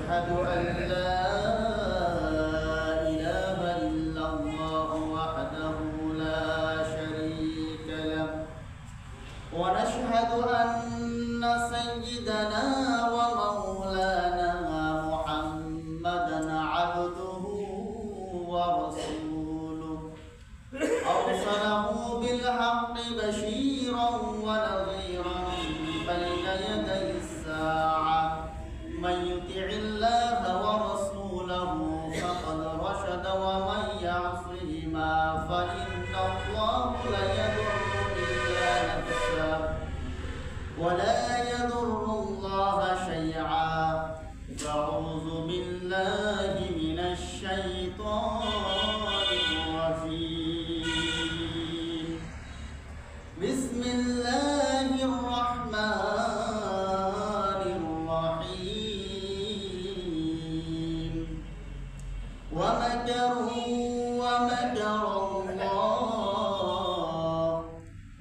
ونشهد أن لا إله إلا الله وحده لا شريك له ونشهد أن سيدنا ومولانا محمدا عبده ورسوله أرسله بالحق بشيرا ونذيرا بين يدي الساعة من يطع الله ورسوله فقد رشد ومن يعصهما فإن الله لا يضر إلا نفسه ولا يضر الله شيئا فأعوذ بالله من الشيطان الرجيم بسم الله الرحمن الرحيم ومكروا ومكر الله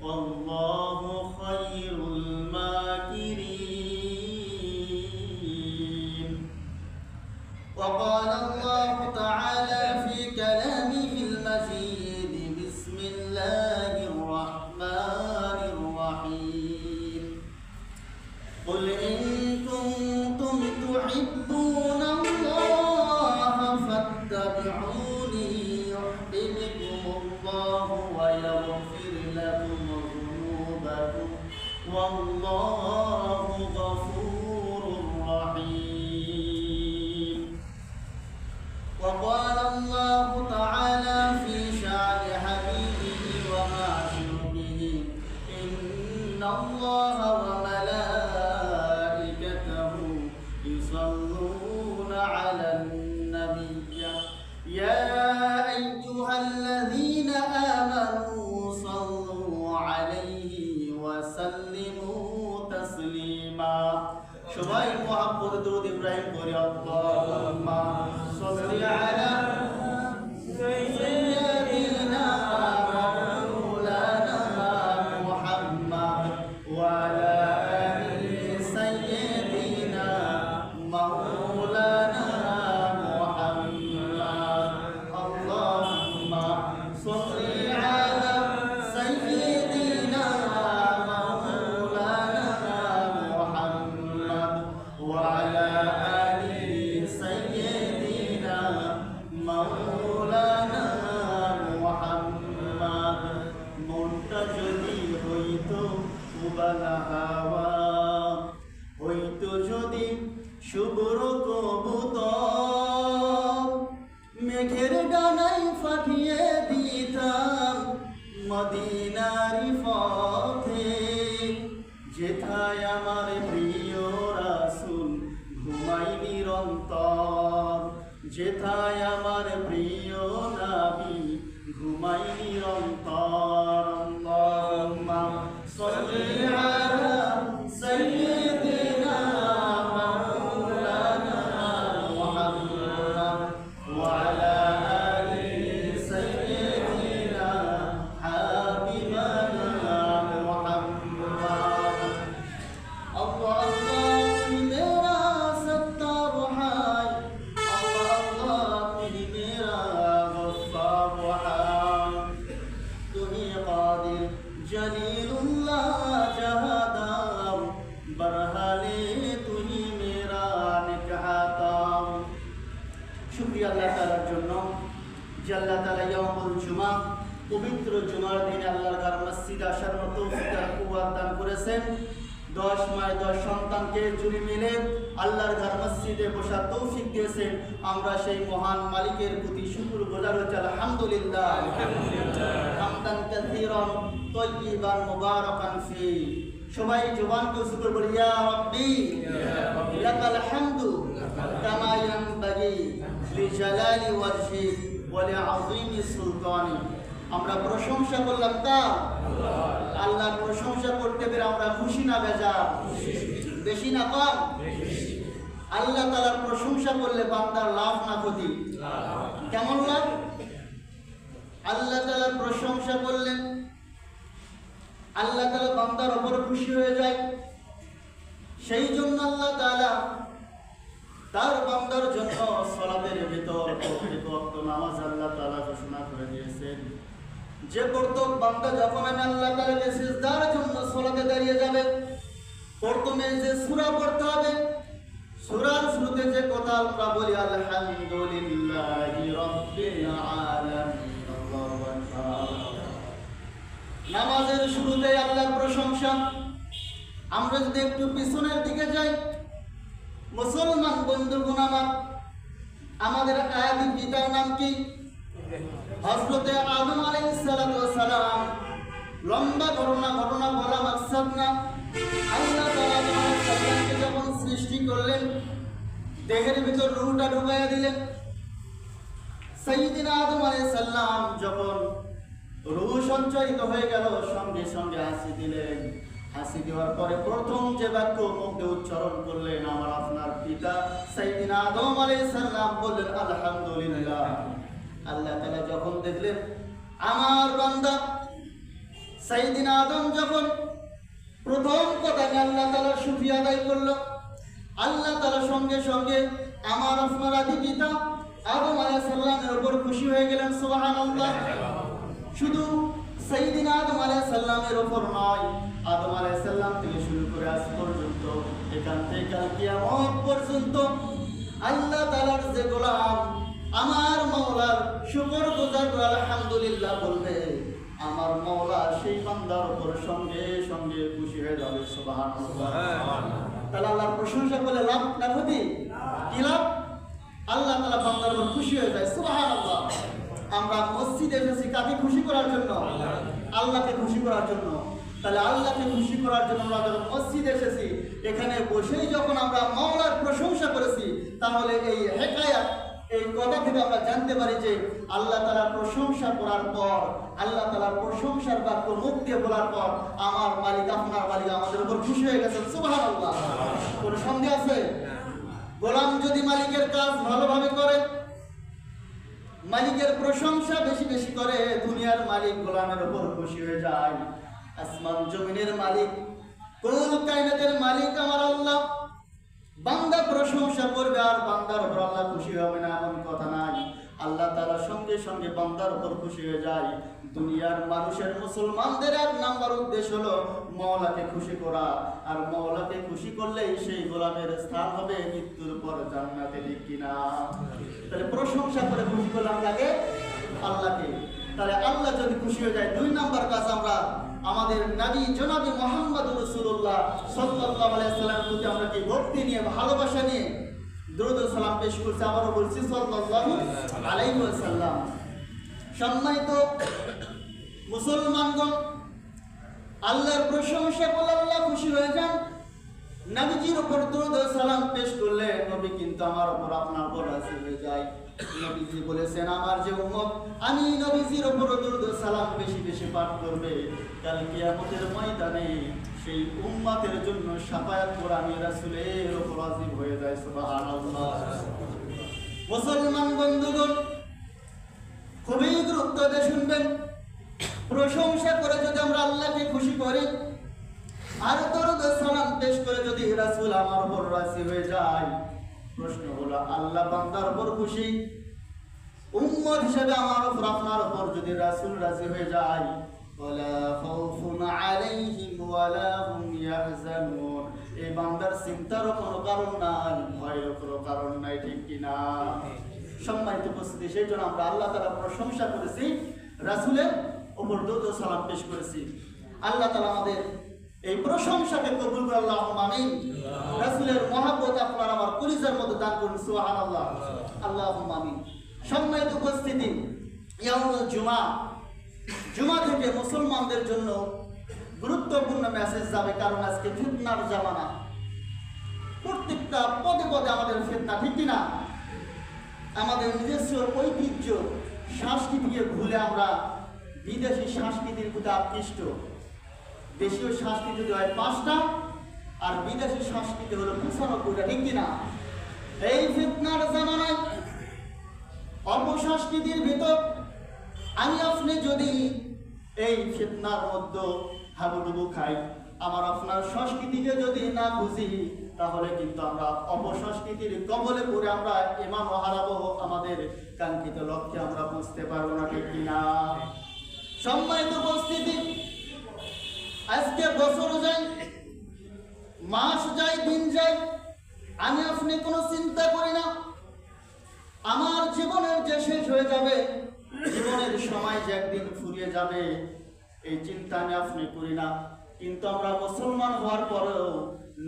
والله خير الماكرين وقال الله تعالى في كلامه المجيد بسم الله الرحمن الرحيم قل إن كنتم تحبون الله فاتبعوني يحببكم الله ويغفر لكم ذنوبكم والله غفور رحيم وقال الله تعالى في شأن حبيبه ومعشوقه إن الله وملائكته يصلون على النبي يا أيها الذين آمنوا صلوا عليه وسلموا تسليما সবাই মুহাম্মদ দুরূদ ইব্রাহিম পড়ি আল্লাহুম্মা সাল্লি আলা সাইয়্যিদিনা মাওলানা মুহাম্মদ ওয়া আলা আলি সাইয়্যিদিনা মাওলানা মুহাম্মদ আল্লাহুম্মা সাল্লি আলা সাইয়্যিদিনা মাওলানা মুহাম্মদ وعلى آل سيدنا مولانا محمد منتجدي হইতো উবালা হাওয়া হইতো যদি শুভ্র কবুতর মেঘের ডানায় ফাটিয়ে দিতাম মদিনার পথে যেথায় আমার প্রিয় রাসূল ঘুমাই নিরন্তর যেথায় আমার প্রিয় নবী ঘুমাই নিরন্তর আল্লাহুম্মা সাল্লি আলা সাইয়্যিদিনা মাওলানা মুহাম্মদ ওয়া আলা আলি সাইয়্যিদিনা হাবিবানা মুহাম্মদ Allah Allah मेरा सत्तार है Allah Allah मेरा गफ्फार है तू ही कादिर जलीलुल्लाह जहादार बरहाले तू ही मेरा निकहातार शुक्रिया अल्लाह ताआलार জন্য যে আল্লাহ তাআলা ইয়াউমুল জুমা পবিত্র জুমার দিনে আল্লাহর ঘর মসজিদে আসার মতো তৌফিক আর কুওয়াত দান করেছেন 10 মাস 10 সন্তানকে জুড়ে মিলে আল্লাহর ঘর মসজিদে বসার তৌফিক দিয়েছেন আমরা সেই মহান মালিকের প্রতি শুকরগুজার হচ্ছি আলহামদুলিল্লাহ হামদান কাসীরান তাইয়িবান মুবারাকান ফি সবাই জবানকে শুকর বলি ইয়া রাব্বি লাকাল হামদু কামা ইয়ানবাগি লিজালালি ওয়াজহি ওয়া লিআযীমি সুলতানি আমরা প্রশংসা করলাম তা আল্লাহর প্রশংসা করতে পেরে আমরা খুশি না বেজার বেশি না কম আল্লাহ তাআলার প্রশংসা করলে বান্দার লাভ না ক্ষতি কেমন লাভ আল্লাহ তাআলার প্রশংসা করলেন আল্লাহ তাআলা বান্দার উপর খুশি হয়ে যায় সেই জন্য আল্লাহ তাআলা তার বান্দার জন্য সালাতের ভিতর প্রত্যেক ওয়াক্ত নামাজ আল্লাহ তাআলা ঘোষণা করে দিয়েছেন। যে প্রত্যেক বান্দা যখন আমি আল্লাহ তাআলাকে সিজদার জন্য সালাতে দাঁড়িয়ে যাবে, প্রথমে যে সূরা পড়তে হবে, সূরার শুরুতে যে কথা আমরা বলি আলহামদুলিল্লাহি রাব্বিল আলামিন, আল্লাহু আকবার। নামাজের শুরুতে আল্লাহর প্রশংসা। আমরা যদি একটু পিছনের দিকে যাই, মুসলমান বন্ধুগণ আমার, আমাদের আদি পিতার নাম কি? হযরতে আদম আলাইহিস সালাতু ওয়াস সালাম। লম্বা ঘটনা বলা মাকসাদ না। আল্লাহ তাআলা আদম আলাইহিস সালামকে যখন সৃষ্টি করলেন, দেহের ভিতর রূহটা ঢুকাইয়া দিলেন। সাইয়্যিদিনা আদম আলাইহিস সালাম যখন রূহ সঞ্চারিত হয়ে গেল, সঙ্গে সঙ্গে হাসি দিলেন। হাসি দেওয়ার পরে প্রথম যে বাক্য মুখে উচ্চারণ করলেন, আমার আপনার পিতা সাইয়্যিদিনা আদম আলাইহিস সালাম বললেন আলহামদুলিল্লাহ। আল্লাহ তাআলা যখন দেখলেন আমার বান্দা সাইয়্যিদিনা আদম যখন প্রথম কথা আল্লাহ তাআলার শুকরিয়া আদায় করলো, আল্লাহ তাআলা সঙ্গে সঙ্গে আমার আপনার আদি পিতা আদম আলাইহিস সালামের উপর খুশি হয়ে গেলেন। সুবহানাল্লাহ। শুধু সাইয়্যিদিনা আদম আলাইহিস সালামের উপর নয়, আদম আলাইহিস সালাম থেকে শুরু করে আজ পর্যন্ত, এখান থেকে কিয়ামত পর্যন্ত আল্লাহ তাআলার যে গোলাম আমার মাওলার শুকর গুজার করে আলহামদুলিল্লাহ বলবে, আমার মাওলা সেই বান্দার উপর সঙ্গে সঙ্গে খুশি হয়ে যাবে। সুবহানাল্লাহ। তাহলে আল্লাহর প্রশংসা করলে লাভ না ক্ষতি? কি লাভ? আল্লাহ তাআলা বান্দার উপর খুশি হয়ে যায়। সুবহানাল্লাহ। আমরা মসজিদে এসেছি কাকে খুশি করার জন্য? আল্লাহকে খুশি করার জন্য। তাহলে আল্লাহকে খুশি করার জন্য আমরা যখন মসজিদে এসেছি, এখানে বসেই যখন আমরা মাওলার প্রশংসা করেছি, তাহলে এই হেকায়াত, এই কথা থেকে আমরা জানতে পারি যে আল্লাহ তাআলার প্রশংসা করার পর, আল্লাহ তাআলার প্রশংসার বাক্য মুখ দিয়ে বলার পর আমার মালিক আপনার মালিক আমাদের উপর খুশি হয়ে গেছেন। সুবহানাল্লাহ। কোনো সন্দেহ আছে? গোলাম যদি মালিকের কাজ ভালোভাবে করে, মালিকের প্রশংসা বেশি বেশি করে, দুনিয়ার মালিক গোলামের উপর খুশি হয়ে যায়। আসমান জমিনের মালিক, কুল কায়নাতের মালিক আমার আল্লাহ। বান্দা প্রশংসা করবে আর বান্দার উপর আল্লাহ খুশি হবে না এমন কথা নাই। আল্লাহ তাআলা সঙ্গে সঙ্গে বান্দার উপর খুশি হয়ে যায়। দুনিয়ার মানুষের, মুসলমানদের এক নাম্বার উদ্দেশ্য হলো মাওলাকে খুশি করা, আর মাওলাকে খুশি করলেই সেই গোলামের স্থান হবে মৃত্যুর পর জান্নাতে। ঠিক কিনা? তাহলে প্রশংসা করে খুশি করলাম কাকে? আল্লাহকে। তাহলে আল্লাহ যদি খুশি হয়ে যায়, দুই নাম্বার কাজ আমরা আমাদের নবী জনাবি মুহাম্মদুর রাসূলুল্লাহ সাল্লাল্লাহু আলাইহি ওয়াসাল্লামের প্রতি আমরা কি ভক্তি নিয়ে, ভালোবাসা নিয়ে দরুদ ও সালাম পেশ করছি। আবারও বলছি সাল্লাল্লাহু আলাইহি ওয়াসাল্লাম। সম্মানিত মুসলমানগণ, আল্লাহর প্রশংসা করলে আল্লাহ খুশি হয়ে যান। নবীজির উপর দরুদ ও সালাম পেশ করলে নবী কিন্তু আমার উপর আপনার উপর রাজি হয়ে যায়। নবীজি বলেছেন, আমার যে উম্মত আমি নবীজির উপর দরুদ ও সালাম বেশি বেশি পাঠ করবে, কাল কিয়ামতের ময়দানে সেই উম্মতের জন্য শাফায়াত করে আমি রাসূলের উপর রাজি হয়ে যায়। সুবহানাল্লাহ। মুসলমান বন্ধুগণ, খুবই গুরুত্ব দিয়ে শুনবেন। প্রশংসা করে যদি আমরা আল্লাহকে খুশি করি, আর দরুদ ও সালাম পেশ করে যদি রাসূল আমার উপর রাজি হয়ে যায়, প্রশ্ন হলো আল্লাহ বান্দার উপর খুশি, উম্মত হিসেবে আমার উপর আপনার উপর যদি রাসূল রাজি হয়ে যায়, ওয়ালা খাউফুন আলাইহিম ওয়ালা হুম ইয়াহজানুন, এই বান্দার চিন্তার কোনো কারণ নাই, ভয়ের কোনো কারণ নাই। ঠিক কিনা? সম্মানিত উপস্থিতি, সেই জন্য আমরা আল্লাহ তাআলার প্রশংসা করেছি, রাসূলের উপর দরুদ ও সালাম পেশ করেছি। আল্লাহ তাআলা আমাদের এই প্রশংসাকে কবুল করে আল্লাহুম্মা আমিন। রাসূলের মহব্বত আপনার আমার কলিজার মধ্যে দান করুন। সুবহানাল্লাহ। আল্লাহুম্মা আমিন। সম্মানিত উপস্থিতি, ইয়াউমুল জুমা, জুমা থেকে মুসলমানদের জন্য গুরুত্বপূর্ণ মেসেজ যাবে, কারণ আজকে ফিতনার জামানা। প্রত্যেকটা পদে পদে আমাদের ফিতনা। ঠিক কিনা? আমাদের নিজস্ব ঐতিহ্য সংস্কৃতিকে ভুলে আমরা বিদেশি সংস্কৃতির প্রতি আকৃষ্ট। দেশীয় সংস্কৃতি যদি হয় 5টা, আর বিদেশি সংস্কৃতি হলো 95টা। ঠিক কিনা? এই ফিতনার জামানায় অপসংস্কৃতির ভিতর আমি আপনি যদি এই ফিতনার মধ্যে হাবুডুবু খাই, আমার আপনার সংস্কৃতিকে যদি না বুঝি, তাহলে কিন্তু আমরা অপসংস্কৃতির কবলে পড়ে আমরা ইমান হারাবো, আমাদের কাঙ্ক্ষিত লক্ষ্যে আমরা পৌঁছতে পারবো না, ঠিক কিনা? সম্মানিত উপস্থিতি, আজকে বছর যায়, মাস যায়, দিন যায়, আমি আপনি কোনো চিন্তা করি না আমার জীবনের যে শেষ হয়ে যাবে, জীবনের সময় যে একদিন ফুরিয়ে যাবে, এই চিন্তা আমি আপনি করি না। কিন্তু আমরা মুসলমান হওয়ার পরেও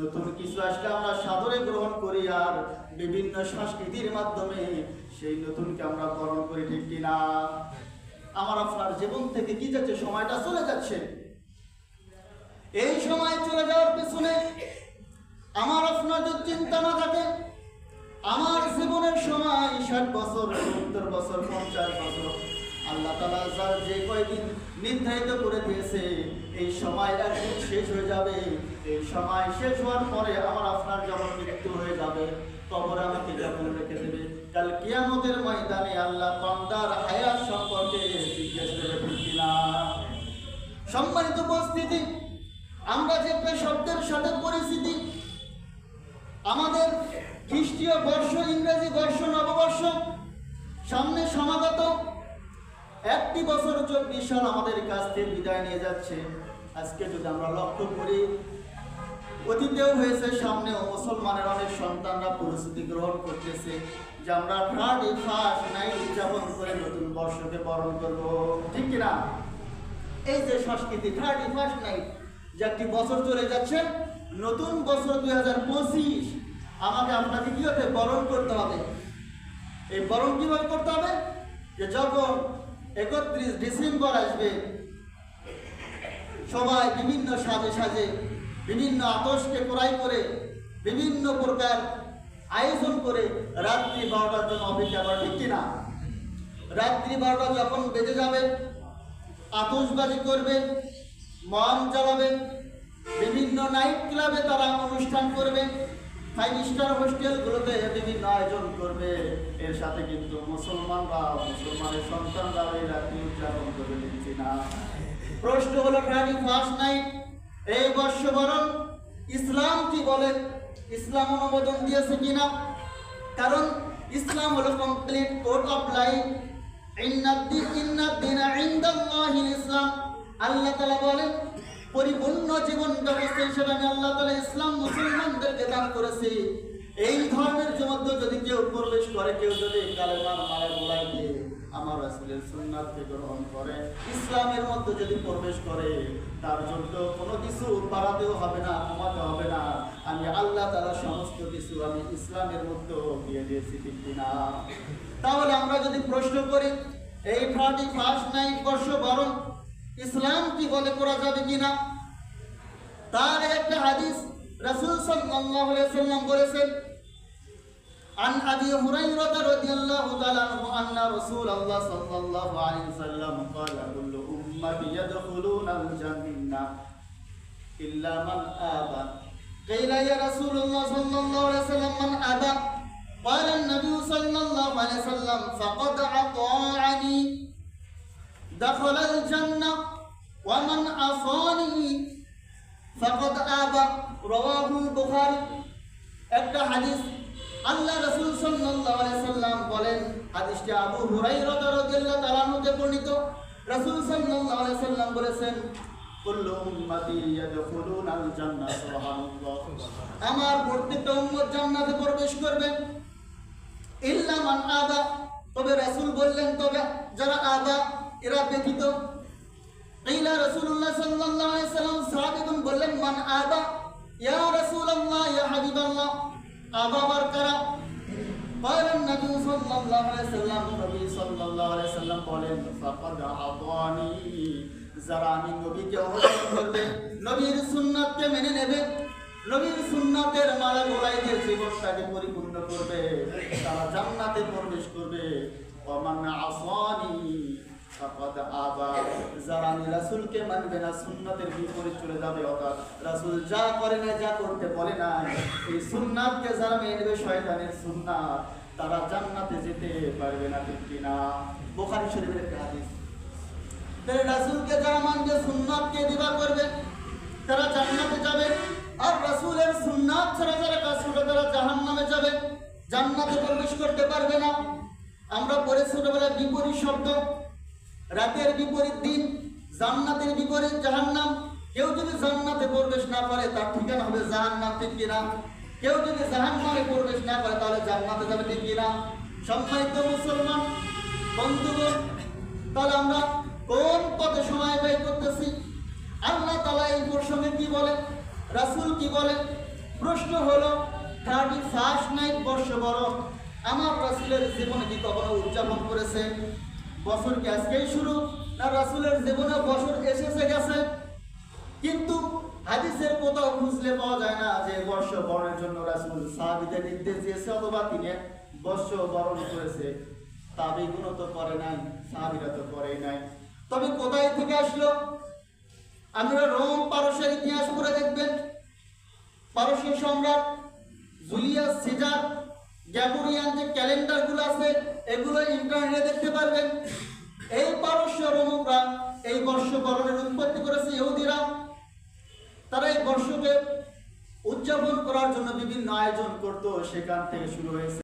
নতুন কিছু আসলে আমরা সাদরে গ্রহণ করি আর বিভিন্ন সংস্কৃতির মাধ্যমে সেই নতুনকে আমরা গ্রহণ করি, ঠিক কিনা? আমার আপনার জীবন থেকে কি যাচ্ছে? সময়টা চলে যাচ্ছে। এই সময় চলে যাওয়ার পেছনে আমার আপনার যদি চিন্তা না থাকে, আমার জীবনের সময় 60 বছর, 70 বছর, 50 বছর, আল্লাহ তাআলা যার যে কয়দিন নির্ধারিত করে দিয়েছে, এই সময় একদিন শেষ হয়ে যাবে। এই সময় শেষ হওয়ার পরে আমার আপনার যখন মৃত্যু হয়ে যাবে, কবরে আমাকে যখন রেখে দেবে, কাল কিয়ামতের ময়দানে আল্লাহ বান্দার হায়াত সম্পর্কে জিজ্ঞেস করবে, ঠিক কিনা? সম্মানিত উপস্থিতি, আমরা যে শব্দের সাথে পরিচিতি, আমাদের খ্রিস্টীয় বর্ষ, ইংরেজি বর্ষ, নববর্ষ সামনে সমাগত, একটি বছর 24 সাল আমাদের কাছ থেকে বিদায় নিয়ে যাচ্ছে। আজকে যদি আমরা লক্ষ্য করি, অতীতেও হয়েছে, সামনেও মুসলমানের অনেক সন্তানরা পরিস্থিতি গ্রহণ করতেছে যে আমরা 31st নাইট উদযাপন করে নতুন বর্ষকে বরণ করবো, ঠিক কিনা? এই যে সংস্কৃতি 31st নাইট, যে একটি বছর চলে যাচ্ছে, নতুন বছর 2025, আমাকে আপনাকে কি হতে বরণ করতে হবে। এই বরণ কিভাবে করতে হবে? যে যখন 31 ডিসেম্বর আসবে, সবাই বিভিন্ন সাজে সাজে, বিভিন্ন আতশকে ক্রয় করে, বিভিন্ন প্রকার আয়োজন করে রাত্রি 12টার জন্য অপেক্ষা করে, ঠিক কিনা? রাত্রি 12টা যখন বেজে যাবে, আতশবাজি করবে, মম জ্বালাবে, বিভিন্ন নাইট ক্লাবে তারা অনুষ্ঠান করবে, 5 স্টার হোস্টেলগুলোতে বিভিন্ন আয়োজন করবে। এর সাথে কিন্তু মুসলমানরা, মুসলমানের সন্তানরা এই রাত্রি উদযাপন করে দিচ্ছি না। প্রশ্ন হলো 31st নাইট, এই বর্ষবরণ ইসলাম কি বলে? ইসলাম অনুমোদন দিয়েছে কিনা? কারণ ইসলাম হলো কমপ্লিট কোড অফ লাইফ। ইন্নাদ-দীনা ইনদাল্লাহিল ইসলাম। আল্লাহ তাআলা বলেন, পরিপূর্ণ জীবন ব্যবস্থা হিসেবে আমি আল্লাহ তাআলা ইসলাম মুসলমানদেরকে দান করেছি। এই ধর্মের মধ্যে যদি কেউ প্রবেশ করে, কেউ যদি কালেমার মালা বলায় দিয়ে আমার রাসূলের সুন্নাতকে গ্রহণ করে, ইসলামের মধ্যে যদি প্রবেশ করে, তার জন্য কোনো কিছু বাড়াতেও হবে না, কমাতে হবে না। আমি আল্লাহ তাআলা সমস্ত কিছু আমি ইসলামের মধ্যে দিয়ে দিয়েছি, ঠিক কিনা? তাহলে আমরা যদি প্রশ্ন করি, এই 31st নাইট বর্ষবরণ ইসলাম কি বলে, করা যাবে কিনা? তার একটা হাদিস রাসূল সাল্লাল্লাহু আলাইহি ওয়াসাল্লাম বলেছেন, আন আবি হুরায়রা রাদিয়াল্লাহু তাআলা আনহু আন্না রাসূলুল্লাহ সাল্লাল্লাহু আলাইহি ওয়াসাল্লাম ক্বালা কুল্লু উম্মতি ইয়াদখুলুনাল জান্নাহ ইল্লা মান আবা। ক্বিলা ইয়া রাসূলুল্লাহ সাল্লাল্লাহু আলাইহি ওয়াসাল্লাম মান আবা? قال النبي صلى الله عليه وسلم فقد أطاعني دخل الجنة ومن عصاني فقد آبى। رواه البخاري। একটা হাদিস আল্লাহ রাসূল সাল্লাল্লাহু আলাইহি সাল্লাম বলেন, হাদিসটি আবু হুরায়রা রাদিয়াল্লাহু তাআলা আনহু থেকে বর্ণিত। রাসূল সাল্লাল্লাহু আলাইহি সাল্লাম বলেছেন, কুল্লু উম্মতি ইয়াদখুলুনাল জান্নাহ, সুবহানাল্লাহ, আমার প্রত্যেকটা উম্মত জান্নাতে প্রবেশ করবে, ইল্লা মান আবা, তবে রাসূল বললেন তবে যারা আবা, এরা ব্যতীত। ইলা রাসূলুল্লাহ সাল্লাল্লাহু আলাইহি সাল্লাম সাহাবীগণ বললেন, মান আবা ইয়া রাসূলুল্লাহ ইয়া হাবিবাল্লাহ, আবা বারকারা। বলেন নবী সাল্লাল্লাহু আলাইহি সাল্লাম, নবী সাল্লাল্লাহু আলাইহি সাল্লাম বলেন, ফাকাদ আতানি, যারা আমি নবীকে অনুসরণ করবে, নবীর সুন্নাতকে মেনে নেবে, নবীর সুন্নাতের মালা গলায় দিয়ে জীবনটাকে পরিপূর্ণ করবে, তারা জান্নাতে প্রবেশ করবে। ওমান আসানি ফাকাদ আবা, যারা আমি রাসূলকে মানবে না, সুন্নাতের বিপরীত চলে যাবে, অর্থাৎ রাসূল যা করে না, যা করতে বলে না, এই সুন্নাতকে যারা মেনে নেবে, শয়তানের সুন্নাত, তারা জান্নাতে যেতে পারবে না, ঠিক কিনা? বুখারী শরীফের একটা হাদিস। তাহলে রাসূলকে যারা মানবে, সুন্নাতকে দিবা করবে, তারা জান্নাতে যাবে। আর রাসূলের সুন্নাত ছাড়া যারা কাজ করবে তারা জাহান্নামে যাবে, জান্নাতে প্রবেশ করতে পারবে না। আমরা পড়ে ছোটবেলায় বিপরীত শব্দ, রাতের বিপরীত দিন, জান্নাতের বিপরীত জাহান্নাম। কেউ যদি জান্নাতে প্রবেশ না করে তার ঠিকানা হবে জাহান্নাম, ঠিক কিনা? কেউ যদি জাহান্নামে প্রবেশ না করে তাহলে জান্নাতে যাবে, ঠিক কিনা? সম্মানিত মুসলমান বন্ধুগণ, তাহলে আমরা কোন পথে সময় ব্যয় করতেছি? আল্লাহ তাআলা এই প্রসঙ্গে কি বলেন, রাসূল কি বলেন? প্রশ্ন হলো 31 নাইট বর্ষবরণ আমার রাসূলের জীবনে কি কখনো উদযাপন করেছে? বছর কি আজকেই শুরু, না রাসূলের জীবনে বছর এসেছে গেছে? কিন্তু হাদিসের কোথাও খুঁজলে পাওয়া যায় না যে বর্ষবরণের জন্য রাসূল সাহাবীদের নির্দেশ দিয়েছে অথবা তিনি বর্ষবরণ করেছে। তাবেঈগুলো তো করে নাই, সাহাবীরা তো করেই নাই। তবে কোথায় থেকে আসলো? আমরা রোম পারস্যের ইতিহাস পড়ে দেখবেন। পারস্য সম্রাট জুলিয়াস সিজার গ্রেগরিয়ান যে ক্যালেন্ডারগুলো আছে এগুলো ইন্টারনেটে দেখতে পারবেন। এই পারস্য রোমরা এই বর্ষবরণের উৎপত্তি করেছে ইহুদিরা। তারা এই বর্ষকে উদযাপন করার জন্য বিভিন্ন আয়োজন করত, সেখান থেকে শুরু হয়েছে।